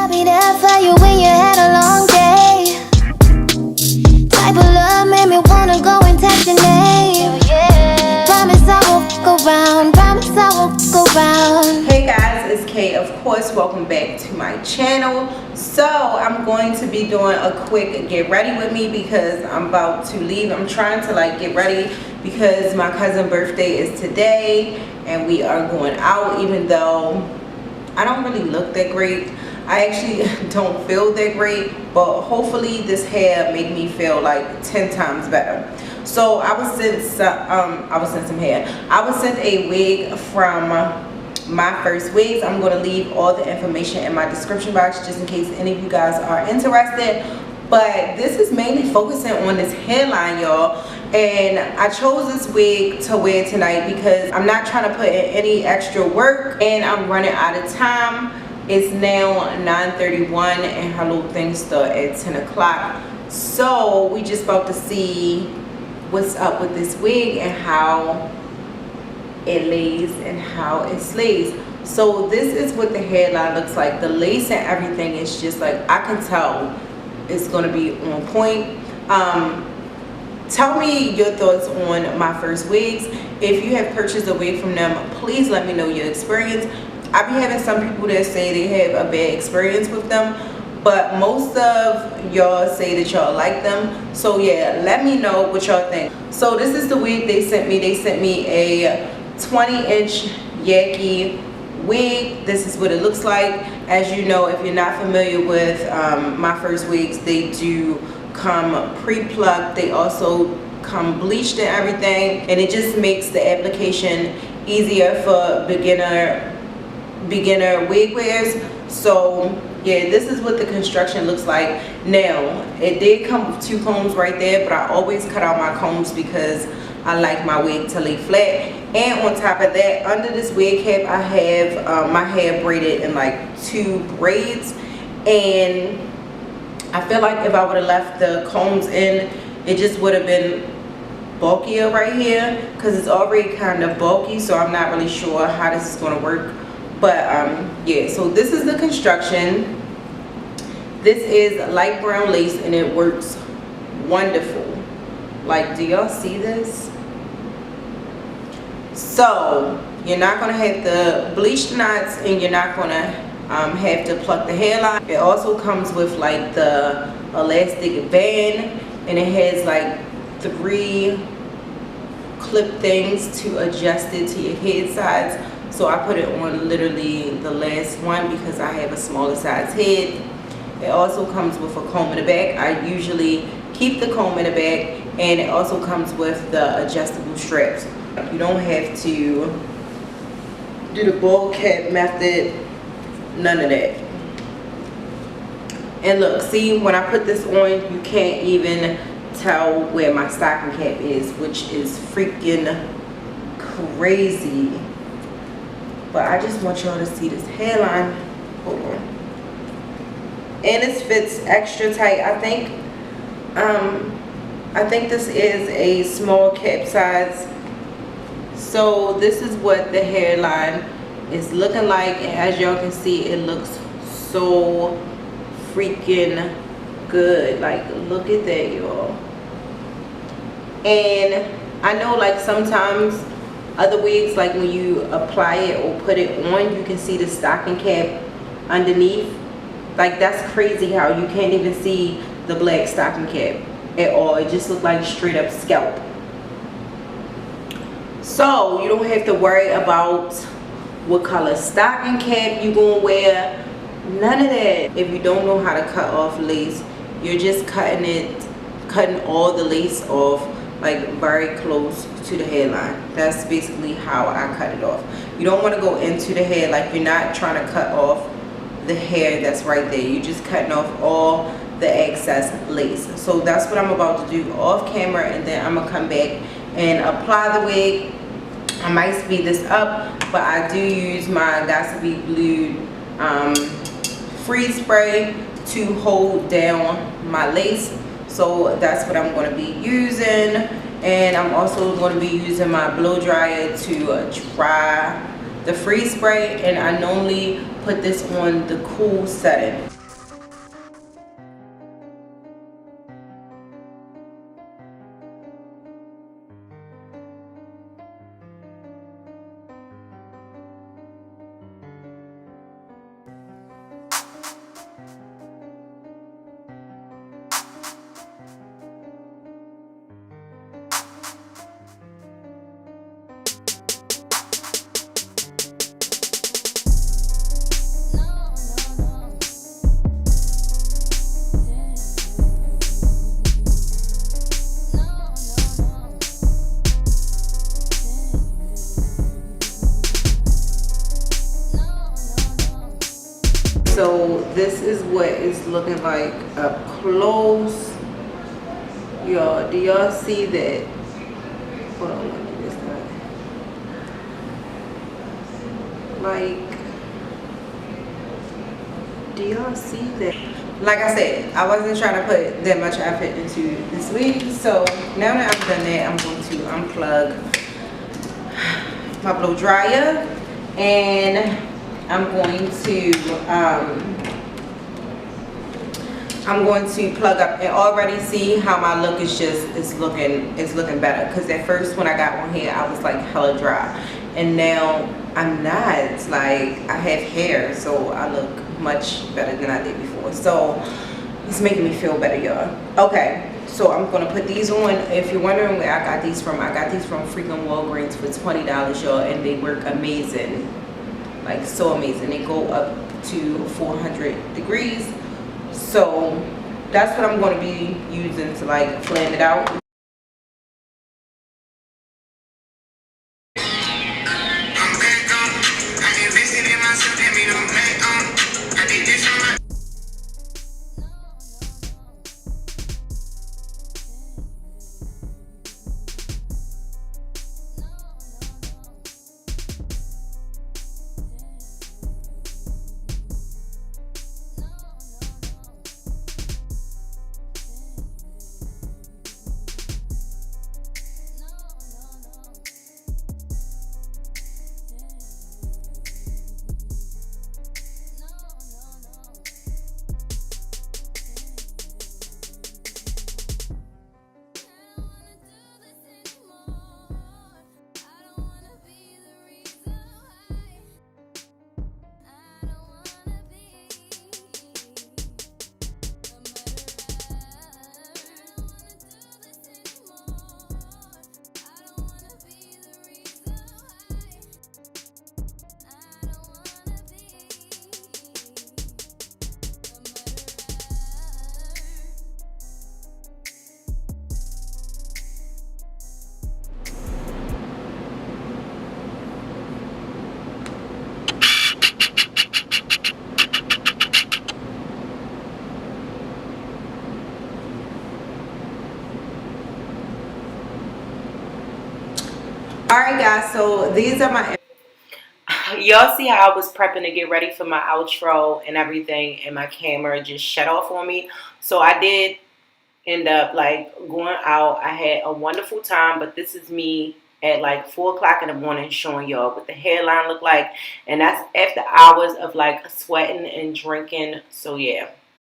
I'll be there for you when you had a long day. Type of love made me wanna go and text your name. Promise I won't go round, promise I won't go round. Hey guys, it's Kay. Of course, welcome back to my channel. So I'm going to be doing a quick get ready with me because I'm about to leave. I'm trying to get ready because my cousin's birthday is today and we are going out, even though I don't really look that great. I actually don't feel that great, but hopefully this hair make me feel like 10 times better. So I was sent some hair. I was sent a wig from MyFirstWigs. I'm going to leave all the information in my description box just in case any of you guys are interested. But this is mainly focusing on this hairline, y'all. And I chose this wig to wear tonight because I'm not trying to put in any extra work and I'm running out of time. It's now 9:31 and her little things start at 10 o'clock. So we just about to see what's up with this wig and how it lays and how it slays. So this is what the hairline looks like. The lace and everything is just like, I can tell it's gonna be on point. Tell me your thoughts on MyFirstWigs. If you have purchased a wig from them, please let me know your experience. I be having some people that say they have a bad experience with them, but most of y'all say that y'all like them. So yeah, let me know what y'all think. So this is the wig they sent me. They sent me a 20-inch Yaki wig. This is what it looks like. As you know, if you're not familiar with MyFirstWigs, they do come pre-plucked. They also come bleached and everything, and it just makes the application easier for beginner wig wearers. So yeah, this is what the construction looks like. Now it did come with 2 combs right there, but I always cut out my combs because I like my wig to lay flat. And on top of that, under this wig cap, I have my hair braided in 2 braids, and I feel like if I would have left the combs in, it just would have been bulkier right here because it's already kind of bulky. So I'm not really sure how this is going to work. But yeah, so this is the construction. This is light brown lace and it works wonderful. Do y'all see this? So you're not going to have to bleach the knots and you're not going to have to pluck the hairline. It also comes with the elastic band, and it has 3 clip things to adjust it to your head size. So I put it on literally the last one because I have a smaller size head. It also comes with a comb in the back. I usually keep the comb in the back, and it also comes with the adjustable straps. You don't have to do the bowl cap method, none of that. And look, see, when I put this on, you can't even tell where my stocking cap is, which is freaking crazy. But I just want y'all to see this hairline. Hold on. And this fits extra tight. I think this is a small cap size. So this is what the hairline is looking like, and as y'all can see, it looks so freaking good. Look at that, y'all. And I know sometimes other wigs, when you apply it or put it on, you can see the stocking cap underneath. That's crazy how you can't even see the black stocking cap at all. It just looks like straight up scalp. So you don't have to worry about what color stocking cap you gonna wear. None of that. If you don't know how to cut off lace, you're just cutting all the lace off very close to the hairline. That's basically how I cut it off. You don't want to go into the hair, you're not trying to cut off the hair that's right there. You're just cutting off all the excess lace. So that's what I'm about to do off camera, and then I'm gonna come back and apply the wig. I might speed this up, but I do use my Gossipy Blue freeze spray to hold down my lace. So that's what I'm going to be using, and I'm also going to be using my blow dryer to dry the freeze spray, and I normally put this on the cool setting. So this is what it's looking like up close. Y'all, do y'all see that? Hold on, let me do this now. Like, do y'all see that? Like I said, I wasn't trying to put that much effort into this wig. So now that I've done that, I'm going to unplug my blow dryer, and I'm going to plug up, and already see how my look is looking better. Because at first when I got on here, I was like hella dry, and now I'm not. Like, I have hair, so I look much better than I did before. So it's making me feel better, y'all. Okay, so I'm gonna put these on. If you're wondering where I got these from, I got these from freaking Walgreens for $20, y'all, and they work amazing. Like, so amazing. They go up to 400 degrees. So that's what I'm going to be using to like flame it out. Alright guys, so these are my, y'all see how I was prepping to get ready for my outro and everything, and my camera just shut off on me. So I did end up like going out. I had a wonderful time, but this is me at like 4 o'clock in the morning showing y'all what the hairline look like, and that's after hours of like sweating and drinking. So yeah,